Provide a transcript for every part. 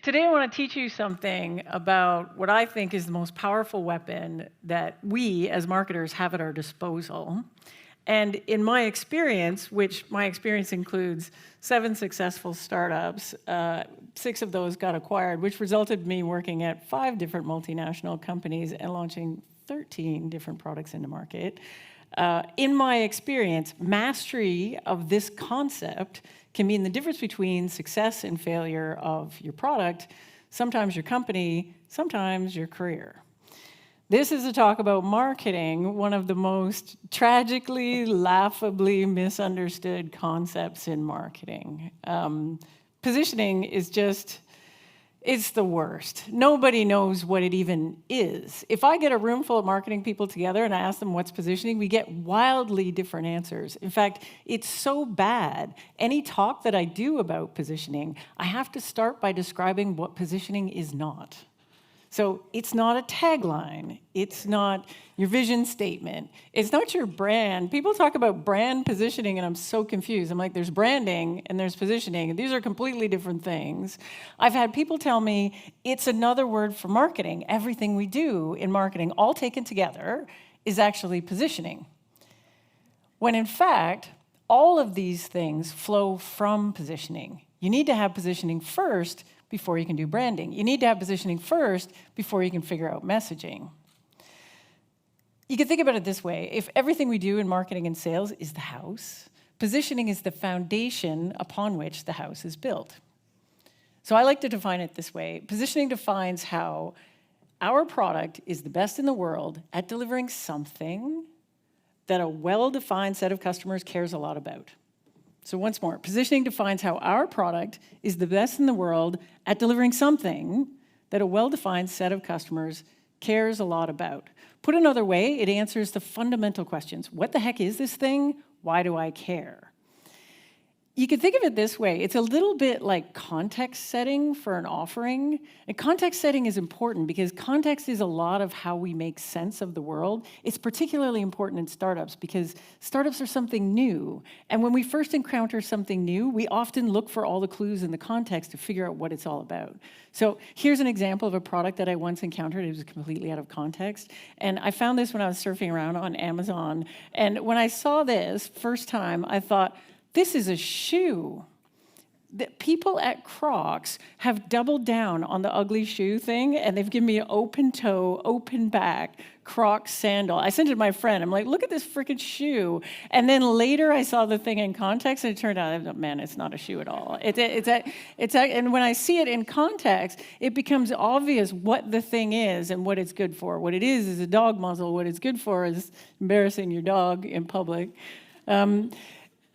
Today I want to teach you something about what I think is the most powerful weapon that we as marketers have at our disposal. And in my experience, which my experience includes 7 successful startups, 6 of those got acquired, which resulted in me working at 5 different multinational companies and launching 13 different products into market. In my experience, mastery of this concept can mean the difference between success and failure of your product, sometimes your company, sometimes your career. This is a talk about marketing, one of the most tragically, laughably misunderstood concepts in marketing. Positioning is just, it's the worst. Nobody knows what it even is. If I get a room full of marketing people together and I ask them what's positioning, we get wildly different answers. In fact, it's so bad. Any talk that I do about positioning, I have to start by describing what positioning is not. So it's not a tagline. It's not your vision statement. It's not your brand. People talk about brand positioning, and I'm so confused. I'm like, there's branding and there's positioning, and these are completely different things. I've had people tell me it's another word for marketing. Everything we do in marketing, all taken together, is actually positioning. When in fact, all of these things flow from positioning. You need to have positioning first before you can do branding. You need to have positioning first before you can figure out messaging. You can think about it this way. If everything we do in marketing and sales is the house, positioning is the foundation upon which the house is built. So I like to define it this way. Positioning defines how our product is the best in the world at delivering something that a well-defined set of customers cares a lot about. So once more, positioning defines how our product is the best in the world at delivering something that a well-defined set of customers cares a lot about. Put another way, it answers the fundamental questions. What the heck is this thing? Why do I care? You could think of it this way. It's a little bit like context setting for an offering. And context setting is important because context is a lot of how we make sense of the world. It's particularly important in startups because startups are something new. And when we first encounter something new, we often look for all the clues in the context to figure out what it's all about. So here's an example of a product that I once encountered. It was completely out of context. And I found this when I was surfing around on Amazon. And when I saw this first time, I thought, this is a shoe. That people at Crocs have doubled down on the ugly shoe thing, and they've given me an open toe, open back Crocs sandal. I sent it to my friend. I'm like, look at this freaking shoe. And then later I saw the thing in context, and it turned out, man, it's not a shoe at all. And when I see it in context, it becomes obvious what the thing is and what it's good for. What it is a dog muzzle. What it's good for is embarrassing your dog in public.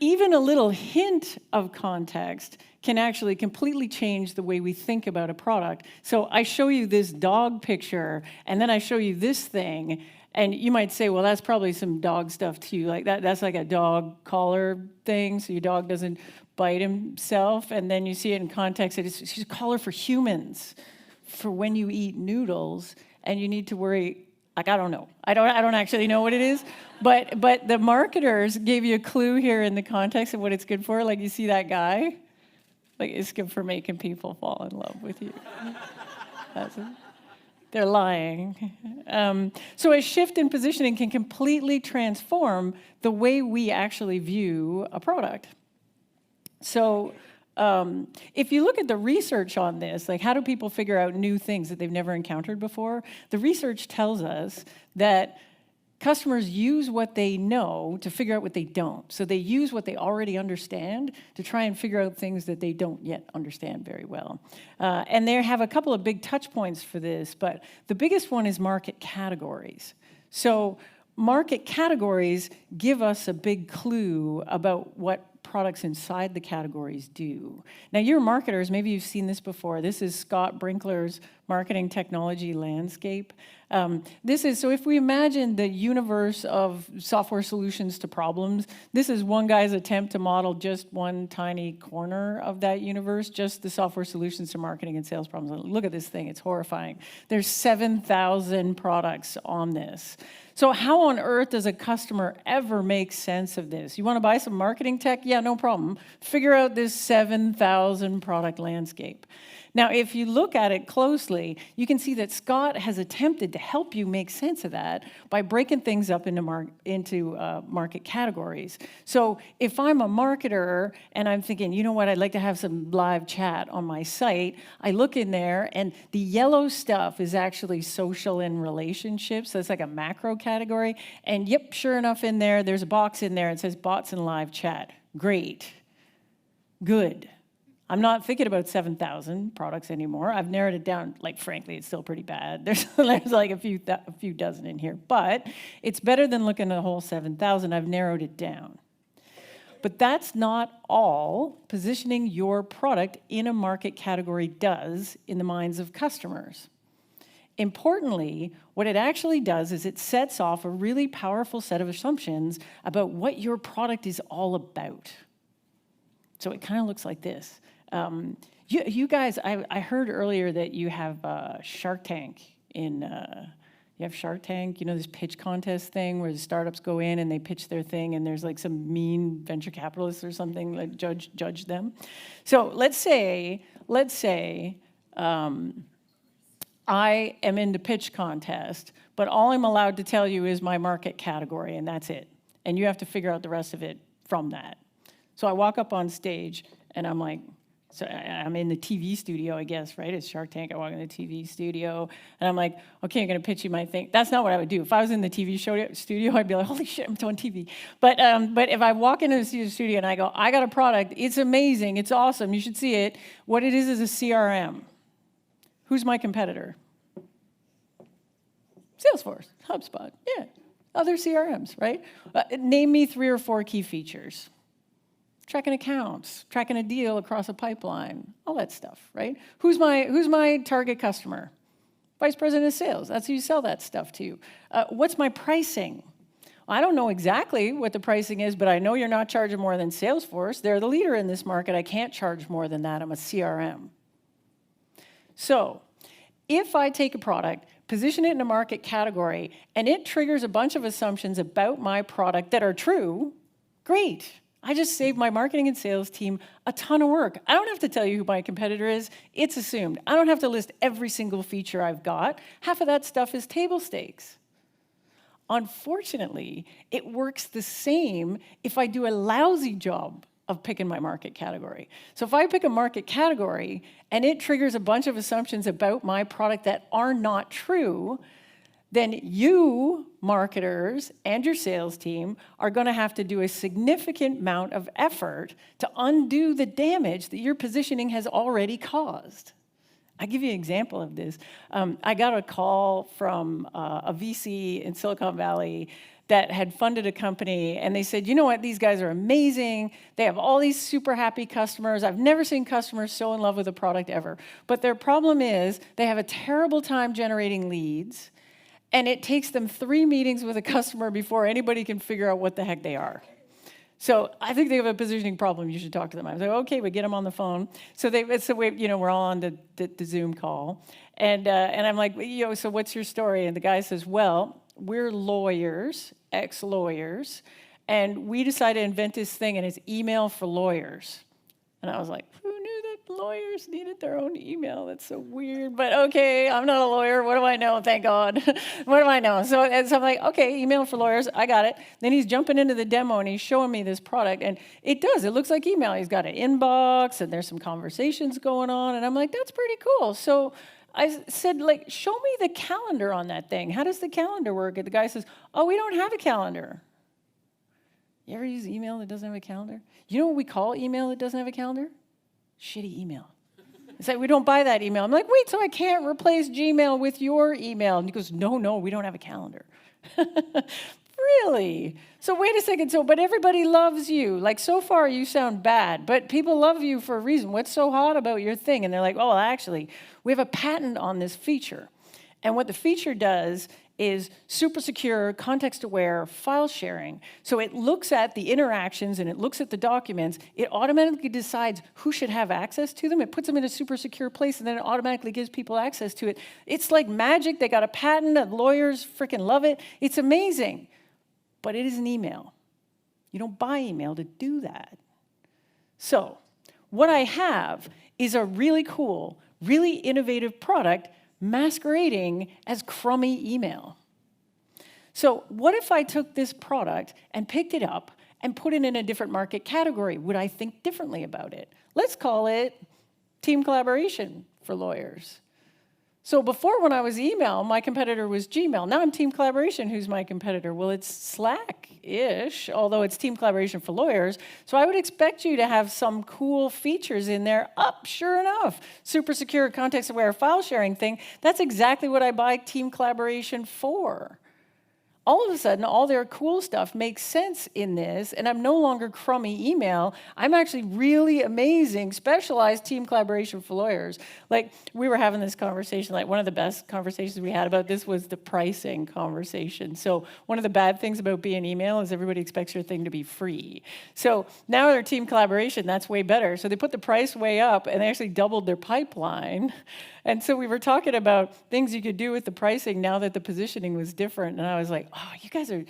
Even a little hint of context can actually completely change the way we think about a product. So I show you this dog picture, and then I show you this thing, and you might say, well, that's probably some dog stuff to you. Like that's like a dog collar thing, so your dog doesn't bite himself. And then you see it in context. It's a collar for humans, for when you eat noodles, and you need to worry. Like, I don't know. I don't actually know what it is. But the marketers gave you a clue here in the context of what it's good for. Like, you see that guy? Like, it's good for making people fall in love with you. They're lying. So a shift in positioning can completely transform the way we actually view a product. So if you look at the research on this, like how do people figure out new things that they've never encountered before? The research tells us that customers use what they know to figure out what they don't. So they use what they already understand to try and figure out things that they don't yet understand very well. And they have a couple of big touch points for this, but the biggest one is market categories. So market categories give us a big clue about what products inside the categories do. Now, you're marketers, maybe you've seen this before. This is Scott Brinkler's marketing technology landscape. This is, so if we imagine the universe of software solutions to problems, this is one guy's attempt to model just one tiny corner of that universe, just the software solutions to marketing and sales problems. Look at this thing, it's horrifying. There's 7,000 products on this. So how on earth does a customer ever make sense of this? You want to buy some marketing tech? Yeah, no problem. Figure out this 7,000 product landscape. Now, if you look at it closely, you can see that Scott has attempted to help you make sense of that by breaking things up into market categories. So if I'm a marketer and I'm thinking, you know what, I'd like to have some live chat on my site, I look in there and the yellow stuff is actually social and relationships. So it's like a macro category. And yep, sure enough in there, there's a box in there that says bots and live chat. Great. Good. I'm not thinking about 7,000 products anymore. I've narrowed it down. Like, frankly, it's still pretty bad. There's like a few dozen in here. But it's better than looking at the whole 7,000. I've narrowed it down. But that's not all positioning your product in a market category does in the minds of customers. Importantly, what it actually does is it sets off a really powerful set of assumptions about what your product is all about. So it kind of looks like this. You guys, I heard earlier that you have Shark Tank in, you have Shark Tank, you know, this pitch contest thing where the startups go in and they pitch their thing and there's like some mean venture capitalists or something that judge them. So let's say I am in the pitch contest, but all I'm allowed to tell you is my market category and that's it. And you have to figure out the rest of it from that. So I walk up on stage and I'm like, so I'm in the TV studio, I guess, right? It's Shark Tank. I walk in the TV studio, and I'm like, okay, I'm going to pitch you my thing. That's not what I would do. If I was in the TV studio, I'd be like, holy shit, I'm on TV. But if I walk into the studio and I go, I got a product. It's amazing. It's awesome. You should see it. What it is a CRM. Who's my competitor? Salesforce, HubSpot, yeah. Other CRMs, right? Name me 3 or 4 key features. Tracking accounts, tracking a deal across a pipeline, all that stuff, right? Who's my target customer? Vice President of Sales, that's who you sell that stuff to. What's my pricing? I don't know exactly what the pricing is, but I know you're not charging more than Salesforce. They're the leader in this market. I can't charge more than that. I'm a CRM. So if I take a product, position it in a market category, and it triggers a bunch of assumptions about my product that are true, great. I just saved my marketing and sales team a ton of work. I don't have to tell you who my competitor is. It's assumed. I don't have to list every single feature I've got. Half of that stuff is table stakes. Unfortunately, it works the same if I do a lousy job of picking my market category. So if I pick a market category and it triggers a bunch of assumptions about my product that are not true, then you, marketers, and your sales team are going to have to do a significant amount of effort to undo the damage that your positioning has already caused. I'll give you an example of this. I got a call from a VC in Silicon Valley that had funded a company, and they said, you know what, these guys are amazing. They have all these super happy customers. I've never seen customers so in love with a product ever. But their problem is they have a terrible time generating leads, and it takes them 3 meetings with a customer before anybody can figure out what the heck they are. So I think they have a positioning problem. You should talk to them. I was like, okay, we get them on the phone. So we're all on the Zoom call. And I'm like, so what's your story? And the guy says, well, we're lawyers, ex-lawyers, and we decided to invent this thing, and it's email for lawyers. And I was like, who knew that lawyers needed their own email? That's so weird. But okay, I'm not a lawyer. What do I know? Thank God. What do I know? So I'm like, okay, email for lawyers. I got it. Then he's jumping into the demo, and he's showing me this product. And it does. It looks like email. He's got an inbox, and there's some conversations going on. And I'm like, that's pretty cool. So I said, show me the calendar on that thing. How does the calendar work? And the guy says, oh, we don't have a calendar. You ever use email that doesn't have a calendar? You know what we call email that doesn't have a calendar? Shitty email. It's like, we don't buy that email. I'm like, wait, so I can't replace Gmail with your email? And he goes, no, we don't have a calendar. Really? So wait a second. So, but everybody loves you. Like, so far you sound bad, but people love you for a reason. What's so hot about your thing? And they're like, oh, actually, we have a patent on this feature. And what the feature does is super secure, context-aware file sharing. So it looks at the interactions and it looks at the documents. It automatically decides who should have access to them. It puts them in a super secure place, and then it automatically gives people access to it. It's like magic. They got a patent, and lawyers freaking love it. It's amazing. But it is an email. You don't buy email to do that. So what I have is a really cool, really innovative product masquerading as crummy email. So what if I took this product and picked it up and put it in a different market category? Would I think differently about it? Let's call it team collaboration for lawyers. So before, when I was email, my competitor was Gmail. Now I'm team collaboration. Who's my competitor? Well, it's Slack-ish, although it's team collaboration for lawyers. So I would expect you to have some cool features in there. Sure enough, super secure context-aware file sharing thing. That's exactly what I buy team collaboration for. All of a sudden, all their cool stuff makes sense in this, and I'm no longer crummy email. I'm actually really amazing, specialized team collaboration for lawyers. Like, we were having this conversation, like one of the best conversations we had about this was the pricing conversation. So one of the bad things about being email is everybody expects your thing to be free. So now their team collaboration, that's way better. So they put the price way up, and they actually doubled their pipeline. And so we were talking about things you could do with the pricing now that the positioning was different. And I was like, oh, you guys are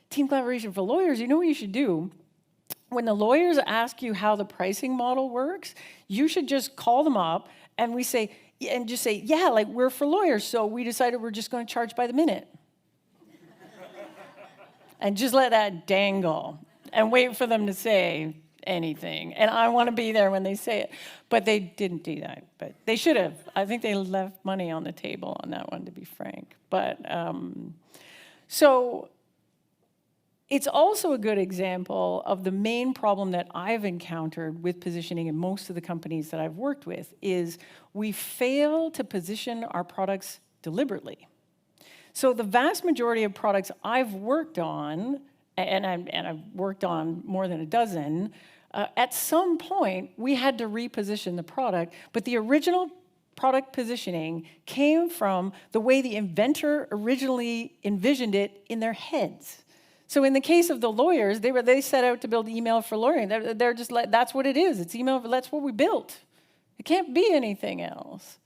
team collaboration for lawyers. You know what you should do? When the lawyers ask you how the pricing model works, you should just call them up and just say, yeah, like, we're for lawyers, so we decided we're just going to charge by the minute. And just let that dangle and wait for them to say anything. And I want to be there when they say it. But they didn't do that. But they should have. I think they left money on the table on that one, to be frank. But so it's also a good example of the main problem that I've encountered with positioning in most of the companies that I've worked with is we fail to position our products deliberately. So the vast majority of products I've worked on, and I've worked on more than a dozen, at some point, we had to reposition the product, but the original product positioning came from the way the inventor originally envisioned it in their heads. So in the case of the lawyers, they set out to build email for lawyering. They're just like, that's what it is. It's email, that's what we built. It can't be anything else.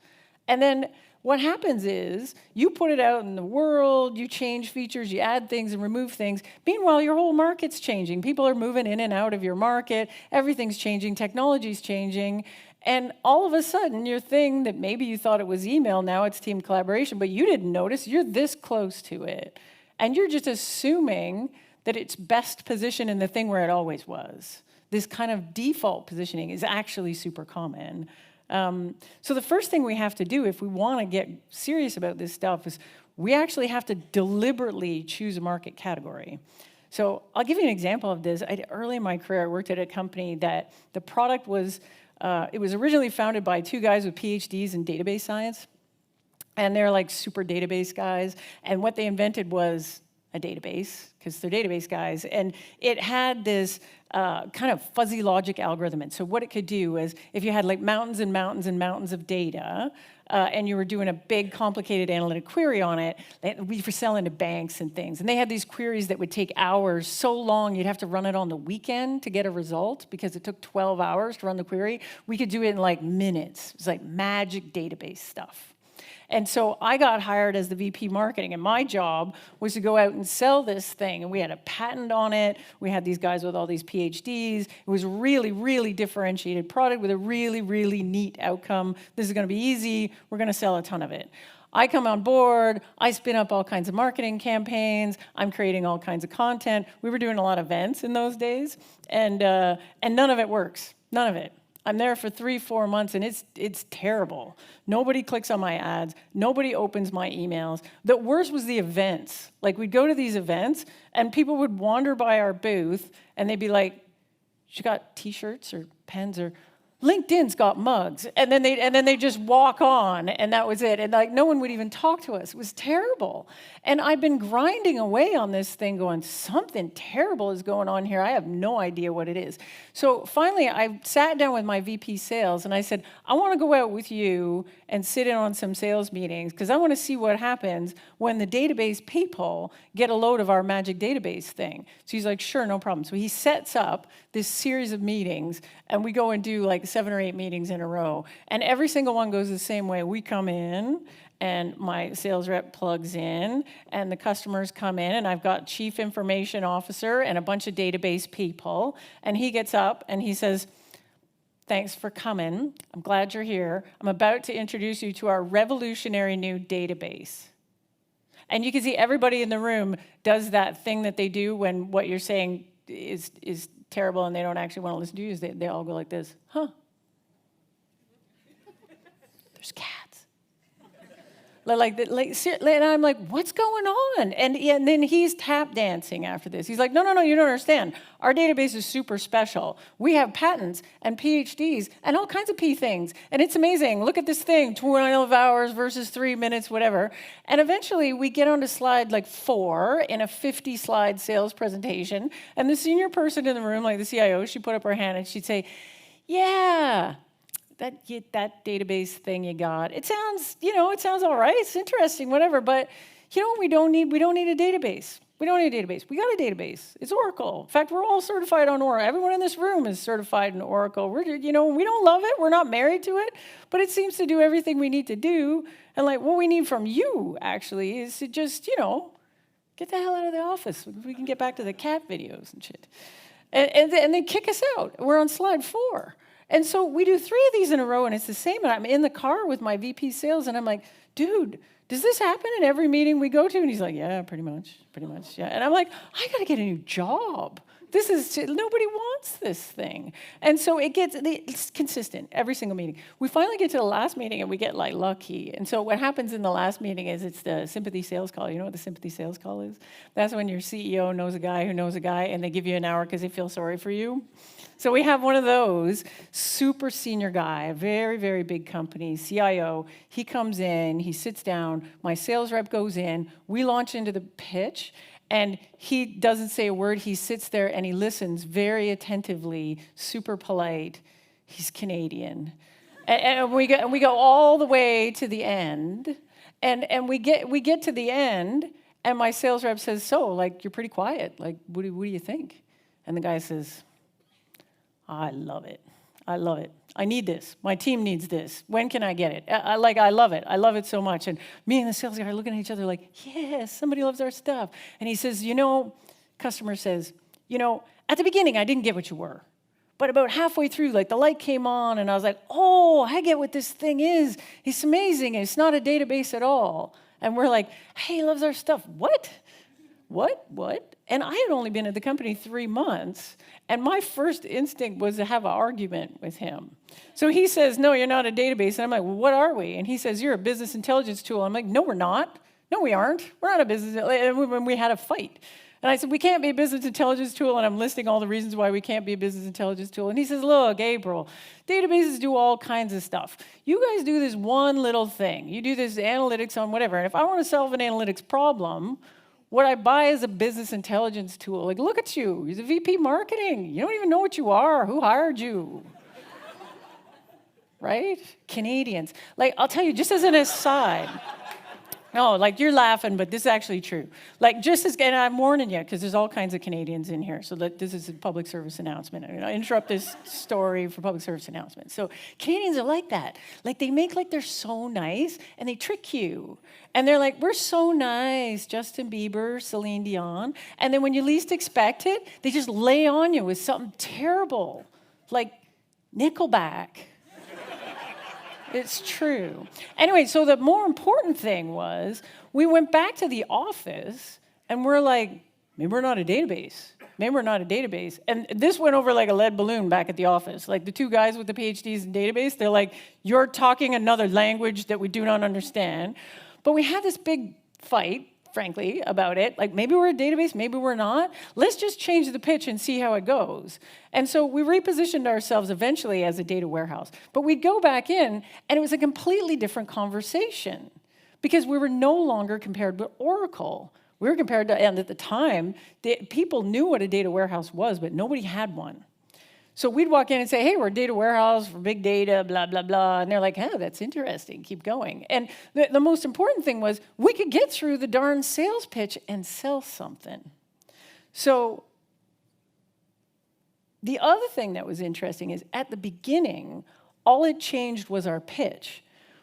And then what happens is you put it out in the world, you change features, you add things and remove things. Meanwhile, your whole market's changing. People are moving in and out of your market. Everything's changing. Technology's changing. And all of a sudden, your thing that maybe you thought it was email, now it's team collaboration, but you didn't notice, you're this close to it. And you're just assuming that it's best positioned in the thing where it always was. This kind of default positioning is actually super common. So the first thing we have to do if we want to get serious about this stuff is we actually have to deliberately choose a market category. So I'll give you an example of this. Early in my career, I worked at a company that the product was, it was originally founded by two guys with PhDs in database science. And they're like super database guys. And what they invented was a database, because they're database guys. And it had this kind of fuzzy logic algorithm. And so what it could do is if you had like mountains and mountains and mountains of data, and you were doing a big, complicated analytic query on it, we were selling to banks and things. And they had these queries that would take hours, so long you'd have to run it on the weekend to get a result because it took 12 hours to run the query. We could do it in like minutes. It was like magic database stuff. And so I got hired as the VP marketing, and my job was to go out and sell this thing. And we had a patent on it. We had these guys with all these PhDs. It was a really, really differentiated product with a really, really neat outcome. This is going to be easy. We're going to sell a ton of it. I come on board. I spin up all kinds of marketing campaigns. I'm creating all kinds of content. We were doing a lot of events in those days, and none of it works. None of it. I'm there for 3-4 months, and it's terrible. Nobody clicks on my ads. Nobody opens my emails. The worst was the events. Like, we'd go to these events, and people would wander by our booth, and they'd be like, "You got T-shirts or pens or LinkedIn's got mugs, and then they just walk on, and that was it. And like no one would even talk to us. It was terrible. And I'd been grinding away on this thing, going, something terrible is going on here. I have no idea what it is. So finally, I sat down with my VP sales, and I said, I want to go out with you and sit in on some sales meetings because I want to see what happens when the database people get a load of our magic database thing. So he's like, sure, no problem. So he sets up this series of meetings, and we go and do like 7 or 8 meetings in a row. And every single one goes the same way. We come in, and my sales rep plugs in, and the customers come in, and I've got chief information officer and a bunch of database people, and he gets up and he says, thanks for coming. I'm glad you're here. I'm about to introduce you to our revolutionary new database. And you can see everybody in the room does that thing that they do when what you're saying is terrible and they don't actually want to listen to you. They all go like this, huh? There's cats. And I'm like, what's going on? And then he's tap dancing after this. He's like, no, you don't understand. Our database is super special. We have patents and PhDs and all kinds of P things. And it's amazing. Look at this thing, 12 hours versus 3 minutes, whatever. And eventually we get onto slide like 4 in a 50-slide sales presentation. And the senior person in the room, like the CIO, she put up her hand and she'd say, yeah, that database thing you got, it sounds all right, it's interesting, whatever, but you know what we don't need? We don't need a database. We don't need a database. We got a database. It's Oracle. In fact, we're all certified on Oracle. Everyone in this room is certified in Oracle. We don't love it. We're not married to it, but it seems to do everything we need to do. And like what we need from you, actually, is to just, get the hell out of the office. We can get back to the cat videos and shit. And they kick us out. We're on slide 4. And so we do 3 of these in a row, and it's the same. And I'm in the car with my VP sales, and I'm like, dude, does this happen in every meeting we go to? And he's like, yeah, pretty much, yeah. And I'm like, I got to get a new job. Nobody wants this thing. And so it's consistent every single meeting. We finally get to the last meeting, and we get like lucky. And so what happens in the last meeting is it's the sympathy sales call. You know what the sympathy sales call is? That's when your CEO knows a guy who knows a guy, and they give you an hour because they feel sorry for you. So we have one of those, super senior guy, a very, very big company, CIO. He comes in, he sits down, my sales rep goes in, we launch into the pitch, and he doesn't say a word. He sits there and he listens very attentively, super polite. He's Canadian. And we go all the way to the end, and we get to the end, and my sales rep says, so, like, you're pretty quiet. Like, what do you think? And the guy says, I love it. I need this. My team needs this. When can I get it? I love it. I love it so much. And me and the sales guy are looking at each other like, yes, somebody loves our stuff. And he says, customer says, at the beginning, I didn't get what you were. But about halfway through, like the light came on, and I was like, oh, I get what this thing is. It's amazing. It's not a database at all. And we're like, hey, he loves our stuff. What? And I had only been at the company 3 months, and my first instinct was to have an argument with him. So he says, no, you're not a database. And I'm like, well, what are we? And he says, you're a business intelligence tool. I'm like, no, we're not. No, we aren't. We're not a business. And we had a fight. And I said, we can't be a business intelligence tool, and I'm listing all the reasons why we can't be a business intelligence tool. And he says, look, April, databases do all kinds of stuff. You guys do this one little thing. You do this analytics on whatever. And if I want to solve an analytics problem, what I buy is a business intelligence tool. Like, look at you. You're the VP marketing. You don't even know what you are. Who hired you? Right? Canadians. Like, I'll tell you, just as an aside. No, like, you're laughing, but this is actually true. Like, and I'm warning you, because there's all kinds of Canadians in here, so this is a public service announcement. I'm going to interrupt this story for public service announcement. So Canadians are like that. Like, they make like they're so nice, and they trick you. And they're like, we're so nice, Justin Bieber, Celine Dion. And then when you least expect it, they just lay on you with something terrible, like Nickelback. It's true. Anyway, so the more important thing was we went back to the office, and we're like, maybe we're not a database. And this went over like a lead balloon back at the office. Like the 2 guys with the PhDs in database, they're like, you're talking another language that we do not understand. But we had this big fight frankly, about it. Like, maybe we're a database, maybe we're not. Let's just change the pitch and see how it goes. And so we repositioned ourselves eventually as a data warehouse. But we'd go back in, and it was a completely different conversation because we were no longer compared with Oracle. We were compared to, and at the time, people knew what a data warehouse was, but nobody had one. So we'd walk in and say, hey, we're a data warehouse for big data, blah, blah, blah. And they're like, oh, that's interesting. Keep going. And the most important thing was we could get through the darn sales pitch and sell something. So the other thing that was interesting is at the beginning, all it changed was our pitch.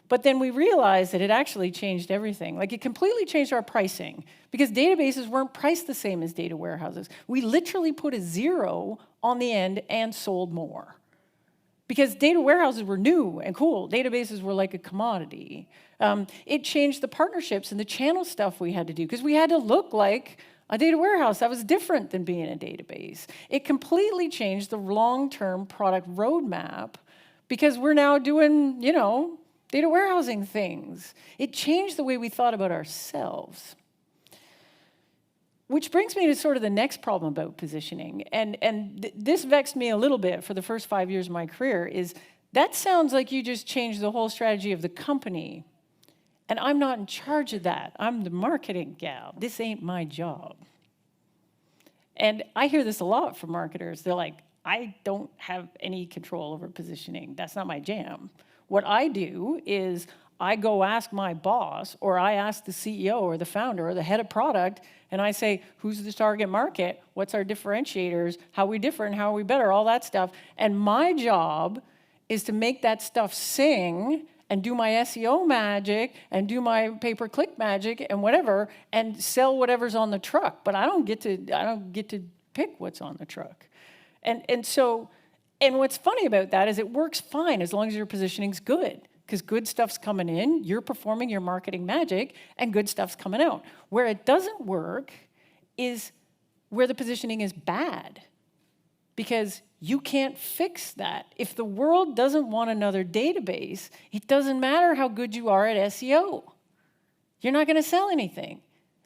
But then we realized that it actually changed everything. Like, it completely changed our pricing because databases weren't priced the same as data warehouses. We literally put a 0 on the end and sold more because data warehouses were new and cool. Databases were like a commodity. It changed the partnerships and the channel stuff we had to do because we had to look like a data warehouse. That was different than being a database. It completely changed the long-term product roadmap because we're now doing, data warehousing things. It changed the way we thought about ourselves. Which brings me to sort of the next problem about positioning. And this vexed me a little bit for the first 5 years of my career is that sounds like you just changed the whole strategy of the company. And I'm not in charge of that. I'm the marketing gal. This ain't my job. And I hear this a lot from marketers. They're like, I don't have any control over positioning. That's not my jam. What I do is I go ask my boss, or I ask the CEO or the founder or the head of product, and I say, who's the target market? What's our differentiators? How are we different? How are we better? All that stuff. And my job is to make that stuff sing and do my SEO magic and do my pay-per-click magic and whatever and sell whatever's on the truck. But I don't get to pick what's on the truck. And what's funny about that is it works fine as long as your positioning's good, because good stuff's coming in, you're performing your marketing magic, and good stuff's coming out. Where it doesn't work is where the positioning is bad, because you can't fix that. If the world doesn't want another database, it doesn't matter how good you are at SEO. You're not going to sell anything.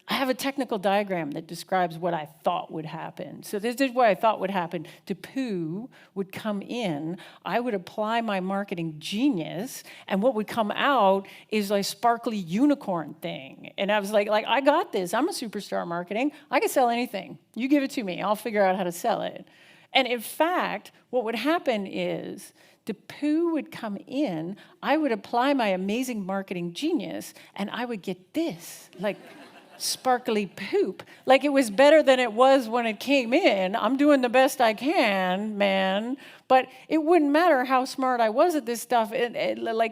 I have a technical diagram that describes what I thought would happen. So this is what I thought would happen. Poo would come in, I would apply my marketing genius, and what would come out is a sparkly unicorn thing. And I was like, I got this. I'm a superstar marketing. I can sell anything. You give it to me. I'll figure out how to sell it. And in fact, what would happen is the poo would come in, I would apply my amazing marketing genius, and I would get this, sparkly poop. Like, it was better than it was when it came in. I'm doing the best I can, man. But it wouldn't matter how smart I was at this stuff.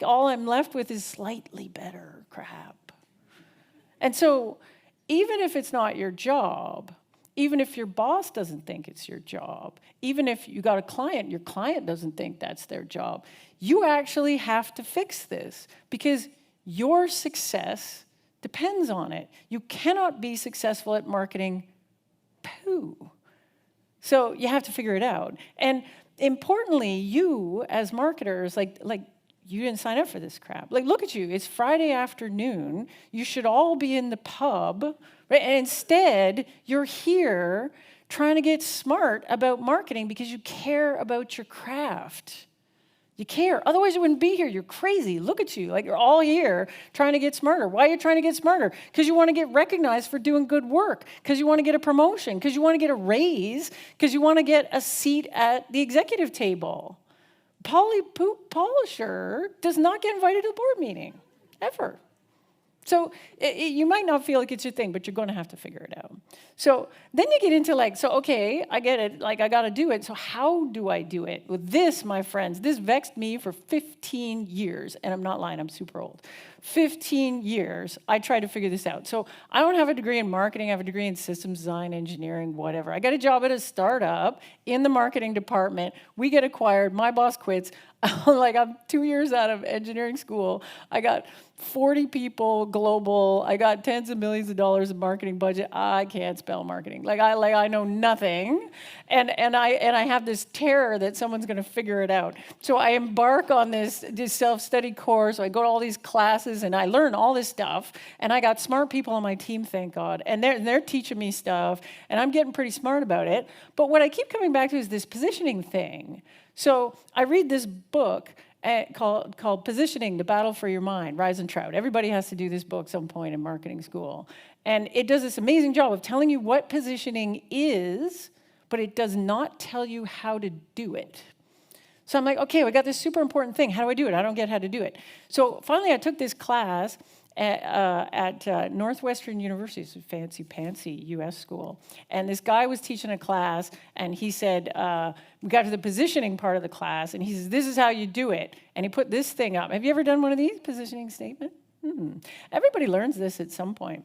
All I'm left with is slightly better crap. And so even if it's not your job, even if your boss doesn't think it's your job, even if you got a client, your client doesn't think that's their job, you actually have to fix this because your success depends on it. You cannot be successful at marketing poo. So you have to figure it out. And importantly, you as marketers, you didn't sign up for this crap. Look at you. It's Friday afternoon. You should all be in the pub, right? And instead, you're here trying to get smart about marketing because you care about your craft. You care. Otherwise, you wouldn't be here. You're crazy. Look at you. You're all here trying to get smarter. Why are you trying to get smarter? Because you want to get recognized for doing good work. Because you want to get a promotion. Because you want to get a raise. Because you want to get a seat at the executive table. Polly Poop Polisher does not get invited to the board meeting. Ever. So you might not feel like it's your thing, but you're going to have to figure it out. So then you get into okay, I get it. I got to do it. So how do I do it? With this, my friends, this vexed me for 15 years. And I'm not lying. I'm super old. 15 years, I tried to figure this out. So I don't have a degree in marketing. I have a degree in systems design, engineering, whatever. I got a job at a startup in the marketing department. We get acquired. My boss quits. I'm 2 years out of engineering school. I got 40 people global. I got tens of millions of dollars in marketing budget. I can't spell marketing. I know nothing. And I have this terror that someone's going to figure it out. So I embark on this self-study course. I go to all these classes classes and I learn all this stuff. And I got smart people on my team, thank God. And they're teaching me stuff. And I'm getting pretty smart about it. But what I keep coming back to is this positioning thing. So I read this book called Positioning, The Battle for Your Mind, Reisentrout. Everybody has to do this book some point in marketing school. And it does this amazing job of telling you what positioning is, but it does not tell you how to do it. So I'm like, okay, we got this super important thing. How do I do it? I don't get how to do it. So finally, I took this class at Northwestern University. It's a fancy U.S. school. And this guy was teaching a class, and he said, we got to the positioning part of the class, and he says, this is how you do it. And he put this thing up. Have you ever done one of these, positioning statement? Everybody learns this at some point.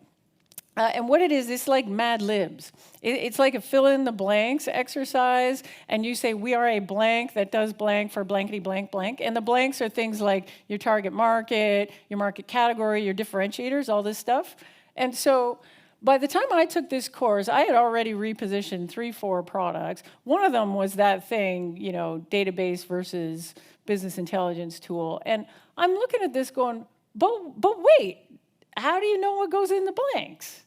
And what it is, it's like Mad Libs. It's like a fill-in-the-blanks exercise, and you say, we are a blank that does blank for blankety blank blank. And the blanks are things like your target market, your market category, your differentiators, all this stuff. And so by the time I took this course, I had already repositioned 3-4 products. One of them was that thing, database versus business intelligence tool. And I'm looking at this going, but wait, how do you know what goes in the blanks?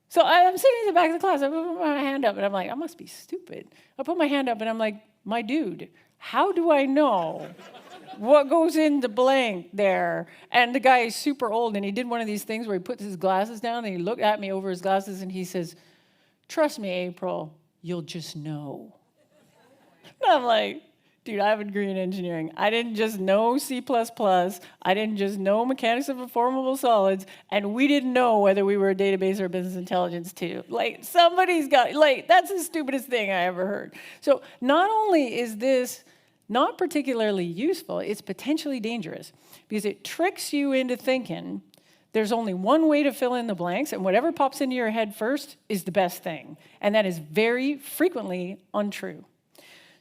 So I'm sitting in the back of the class, I put my hand up, and I'm like, I must be stupid. I put my hand up, and I'm like, my dude, how do I know what goes in the blank there? And the guy is super old, and he did one of these things where he puts his glasses down, and he looked at me over his glasses, and he says, trust me, April, you'll just know. And I'm like, dude, I have a degree in engineering. I didn't just know C++. I didn't just know mechanics of formable solids. And we didn't know whether we were a database or a business intelligence too. Somebody's got, that's the stupidest thing I ever heard. So not only is this not particularly useful, it's potentially dangerous because it tricks you into thinking there's only one way to fill in the blanks, and whatever pops into your head first is the best thing. And that is very frequently untrue.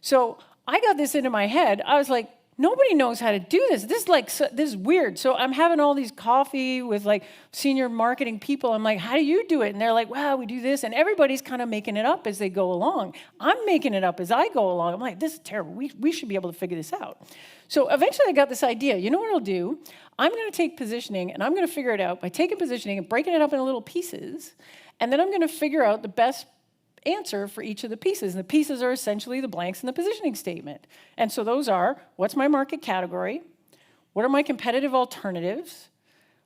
So I got this into my head. I was like, nobody knows how to do this. This is weird. So I'm having all these coffee with senior marketing people. I'm like, how do you do it? And they're like, well, we do this. And everybody's kind of making it up as they go along. I'm making it up as I go along. I'm like, this is terrible. We should be able to figure this out. So eventually I got this idea. You know what I'll do? I'm going to take positioning, and I'm going to figure it out by taking positioning and breaking it up into little pieces. And then I'm going to figure out the best answer for each of the pieces. And the pieces are essentially the blanks in the positioning statement. And so those are, what's my market category? What are my competitive alternatives?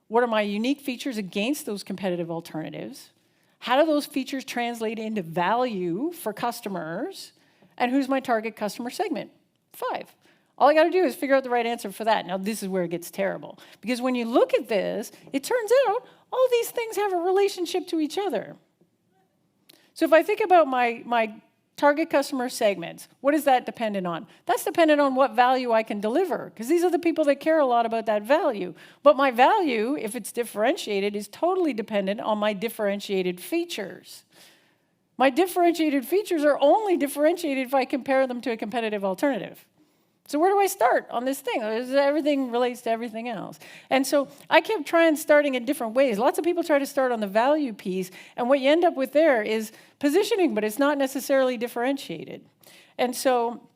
What are my unique features against those competitive alternatives? How do those features translate into value for customers? And who's my target customer segment? 5. All I got to do is figure out the right answer for that. Now, this is where it gets terrible. Because when you look at this, it turns out all these things have a relationship to each other. So if I think about my target customer segments, what is that dependent on? That's dependent on what value I can deliver, because these are the people that care a lot about that value. But my value, if it's differentiated, is totally dependent on my differentiated features. My differentiated features are only differentiated if I compare them to a competitive alternative. So where do I start on this thing? Everything relates to everything else. And so I kept starting in different ways. Lots of people try to start on the value piece, and what you end up with there is positioning, but it's not necessarily differentiated. And so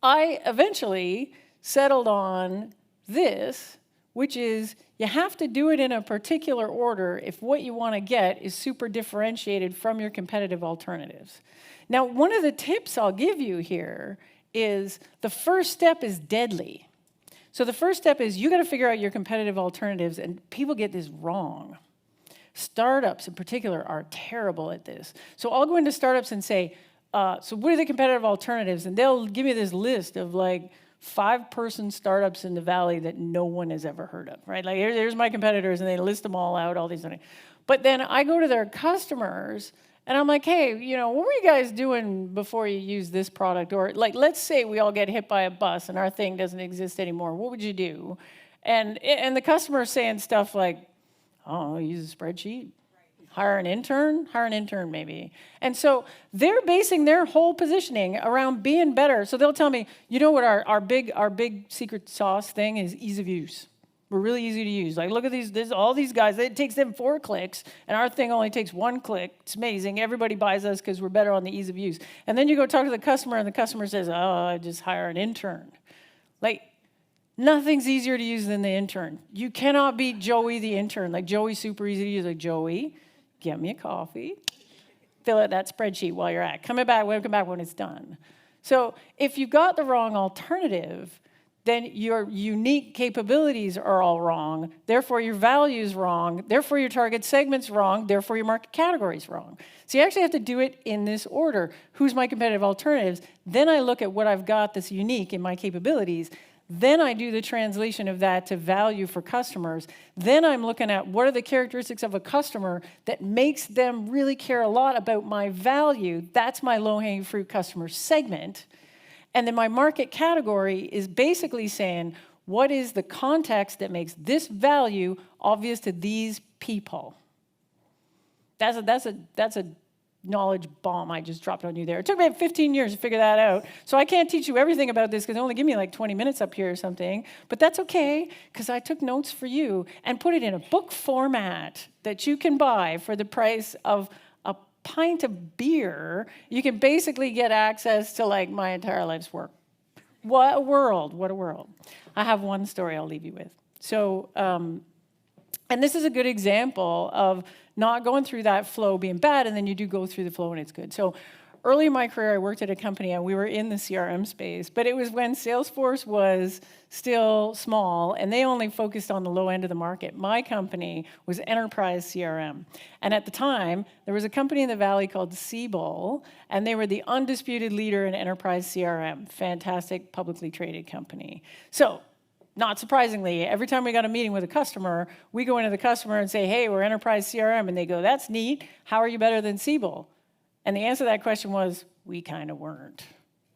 I eventually settled on this, which is you have to do it in a particular order if what you want to get is super differentiated from your competitive alternatives. Now, one of the tips I'll give you here is the first step is deadly. So the first step is you got to figure out your competitive alternatives, and people get this wrong. Startups in particular are terrible at this. So I'll go into startups and say, so what are the competitive alternatives? And they'll give me this list of 5-person startups in the Valley that no one has ever heard of, right? Here's my competitors, and they list them all out, all these things. But then I go to their customers, and I'm like, hey, what were you guys doing before you used this product? Or let's say we all get hit by a bus and our thing doesn't exist anymore. What would you do? And the customer's saying stuff like, oh, use a spreadsheet. Hire an intern maybe. And so they're basing their whole positioning around being better. So they'll tell me, you know what our big secret sauce thing is? Ease of use. We're really easy to use. Look at all these guys. It takes them 4 clicks, and our thing only takes 1 click. It's amazing. Everybody buys us because we're better on the ease of use. And then you go talk to the customer, and the customer says, oh, I just hire an intern. Nothing's easier to use than the intern. You cannot beat Joey the intern. Like, Joey's super easy to use. Like, Joey, get me a coffee. Fill out that spreadsheet while you're at. Come back when it's done. So if you've got the wrong alternative, then your unique capabilities are all wrong. Therefore, your value is wrong. Therefore, your target segment's wrong. Therefore, your market category is wrong. So you actually have to do it in this order. Who's my competitive alternatives? Then I look at what I've got that's unique in my capabilities. Then I do the translation of that to value for customers. Then I'm looking at what are the characteristics of a customer that makes them really care a lot about my value. That's my low-hanging fruit customer segment. And then my market category is basically saying, what is the context that makes this value obvious to these people? That's a knowledge bomb I just dropped on you there. It took me 15 years to figure that out. So I can't teach you everything about this because they only give me like 20 minutes up here or something. But that's okay, because I took notes for you and put it in a book format that you can buy for the price of a pint of beer. You can basically get access to like my entire life's work. What a world, what a world. I have one story I'll leave you with. So, and this is a good example of not going through that flow being bad, and then you do go through the flow and it's good. So early in my career, I worked at a company and we were in the CRM space, but it was when Salesforce was still small and they only focused on the low end of the market. My company was enterprise CRM. And at the time, there was a company in the Valley called Siebel, and they were the undisputed leader in enterprise CRM. Fantastic, publicly traded company. So not surprisingly, every time we got a meeting with a customer, we go into the customer and say, hey, we're enterprise CRM. And they go, that's neat. How are you better than Siebel? And the answer to that question was, we kind of weren't.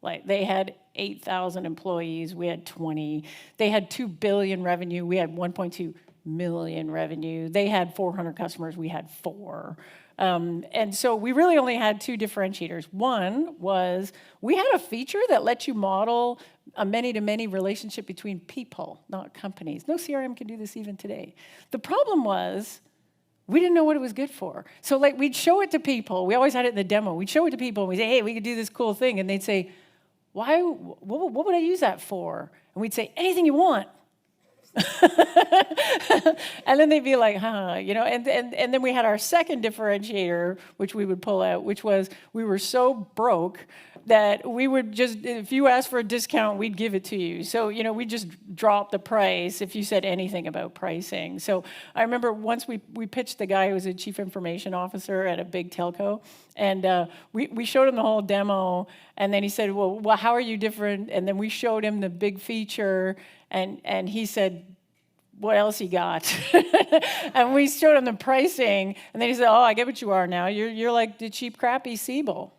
Like, they had 8,000 employees. We had 20. They had $2 billion revenue. We had 1.2 million revenue. They had 400 customers. We had 4. And so we really only had 2 differentiators. One was we had a feature that let you model a many-to-many relationship between people, not companies. No CRM can do this even today. The problem was we didn't know what it was good for. So like we'd show it to people. We always had it in the demo. We'd show it to people and we'd say, hey, we could do this cool thing. And they'd say, what would I use that for? And we'd say, anything you want. And then they'd be like, you know, and then we had our second differentiator, which we would pull out, which was we were so broke that we would just, if you asked for a discount, we'd give it to you. So, you know, we just dropped the price if you said anything about pricing. So I remember once we pitched the guy who was a chief information officer at a big telco, and we showed him the whole demo, and then he said, well, how are you different? And then we showed him the big feature, and he said, what else you got? And we showed him the pricing, and then he said, oh, I get what you are now. You're like the cheap, crappy Siebel.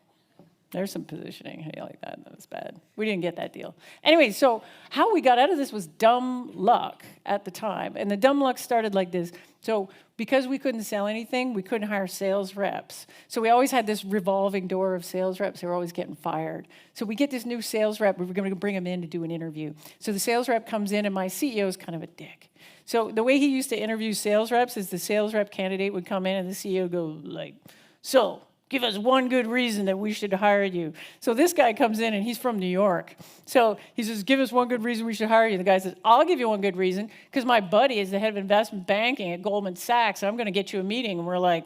There's some positioning. Hey, like that. That was bad. We didn't get that deal. Anyway, so how we got out of this was dumb luck at the time. And the dumb luck started like this. So because we couldn't sell anything, we couldn't hire sales reps. So we always had this revolving door of sales reps. They were always getting fired. So we get this new sales rep. We're going to bring him in to do an interview. So the sales rep comes in, and my CEO is kind of a dick. So the way he used to interview sales reps is the sales rep candidate would come in, and the CEO would go like, so give us one good reason that we should hire you. So this guy comes in, and he's from New York. So he says, give us one good reason we should hire you. The guy says, I'll give you one good reason, because my buddy is the head of investment banking at Goldman Sachs, and I'm going to get you a meeting. And we're like,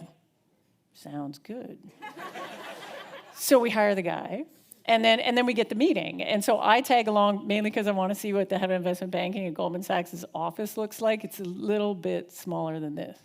sounds good. So we hire the guy, and then we get the meeting. And so I tag along mainly because I want to see what the head of investment banking at Goldman Sachs' office looks like. It's a little bit smaller than this.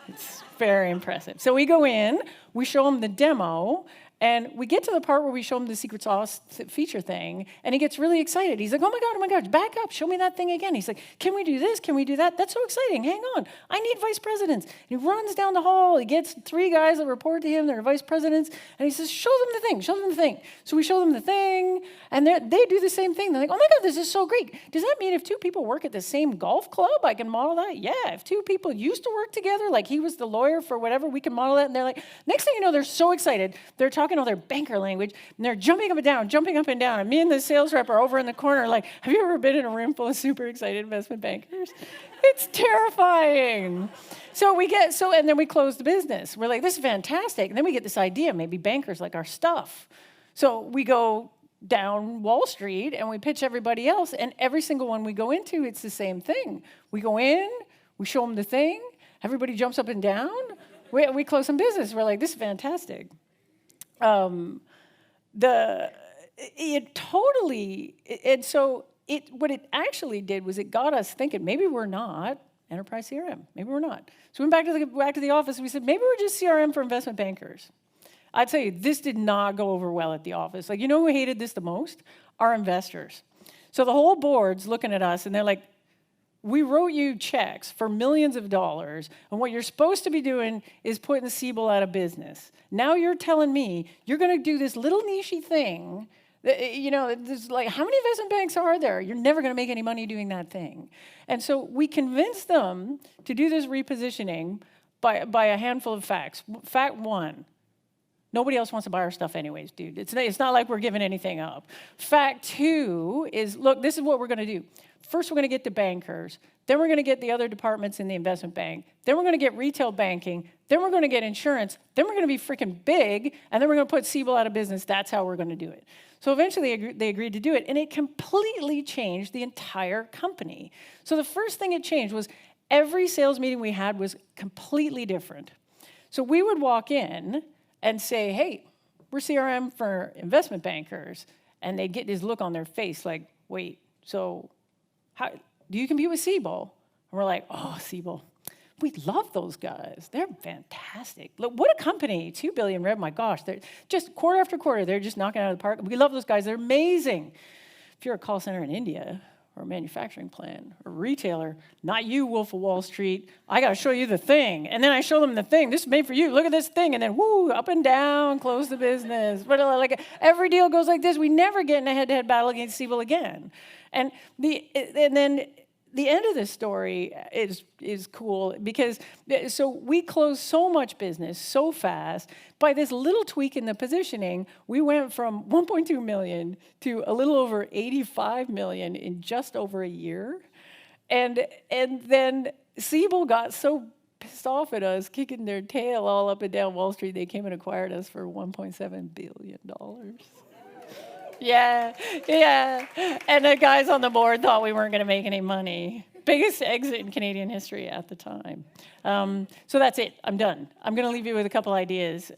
It's very impressive. So we go in, we show him the demo, and we get to the part where we show him the secret sauce feature thing, and he gets really excited. He's like, oh my God, back up, show me that thing again. He's like, can we do this? Can we do that? That's so exciting, hang on. I need vice presidents. And he runs down the hall, he gets 3 guys that report to him, they're vice presidents, and he says, show them the thing. So we show them the thing, and they do the same thing. They're like, oh my God, this is so great. Does that mean if 2 people work at the same golf club, I can model that? Yeah, if 2 people used to work together, like he was the lawyer for whatever, we can model that. And they're like, next thing you know, they're so excited. They're talking all their banker language, and they're jumping up and down. And me and the sales rep are over in the corner like, have you ever been in a room full of super excited investment bankers? It's terrifying. And then we close the business. We're like, this is fantastic. And then we get this idea, maybe bankers like our stuff. So we go, down Wall Street and we pitch everybody else, and every single one we go into, it's the same thing. We go in, we show them the thing, everybody jumps up and down, we close some business. We're like, this is fantastic. What it actually did was it got us thinking, maybe we're not enterprise CRM, maybe we're not. So we went back to the office, and we said, maybe we're just CRM for investment bankers. I'd tell you, this did not go over well at the office. Like, you know who hated this the most? Our investors. So the whole board's looking at us, and they're like, we wrote you checks for millions of dollars, and what you're supposed to be doing is putting Siebel out of business. Now you're telling me you're going to do this little niche-y thing. There's like, how many investment banks are there? You're never going to make any money doing that thing. And so we convinced them to do this repositioning by a handful of facts. Fact one, nobody else wants to buy our stuff anyways, dude. It's not like we're giving anything up. Fact two is, look, this is what we're going to do. First, we're going to get the bankers. Then we're going to get the other departments in the investment bank. Then we're going to get retail banking. Then we're going to get insurance. Then we're going to be freaking big. And then we're going to put Siebel out of business. That's how we're going to do it. So eventually they agreed to do it. And it completely changed the entire company. So the first thing it changed was every sales meeting we had was completely different. So we would walk in and say, hey, we're CRM for investment bankers. And they'd get this look on their face like, wait, so how do you compete with Siebel? And we're like, oh, Siebel, we love those guys. They're fantastic. Look, what a company, 2 billion rev, my gosh. They're just quarter after quarter, they're just knocking it out of the park. We love those guys, they're amazing. If you're a call center in India, or a manufacturing plant, or a retailer, not you, Wolf of Wall Street, I gotta show you the thing. And then I show them the thing, this is made for you, look at this thing, and then woo, up and down, close the business. But like every deal goes like this, we never get in a head-to-head battle against Siebel again. And then the end of this story is cool because so we closed so much business so fast. By this little tweak in the positioning, we went from 1.2 million to a little over 85 million in just over a year. And then Siebel got so pissed off at us, kicking their tail all up and down Wall Street, they came and acquired us for $1.7 billion. Yeah. And the guys on the board thought we weren't going to make any money. Biggest exit in Canadian history at the time. So that's it. I'm done. I'm going to leave you with a couple ideas.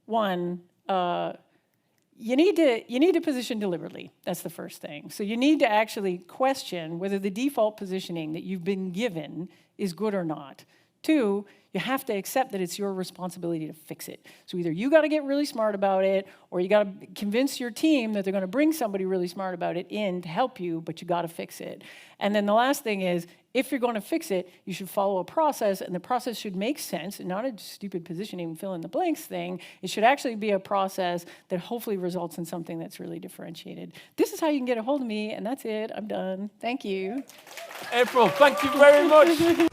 One, you need to position deliberately. That's the first thing. So you need to actually question whether the default positioning that you've been given is good or not. Two, you have to accept that it's your responsibility to fix it. So either you got to get really smart about it, or you got to convince your team that they're going to bring somebody really smart about it in to help you, but you got to fix it. And then the last thing is, if you're going to fix it, you should follow a process, and the process should make sense, and not a stupid positioning fill in the blanks thing. It should actually be a process that hopefully results in something that's really differentiated. This is how you can get a hold of me, and that's it. I'm done. Thank you. April, thank you very much.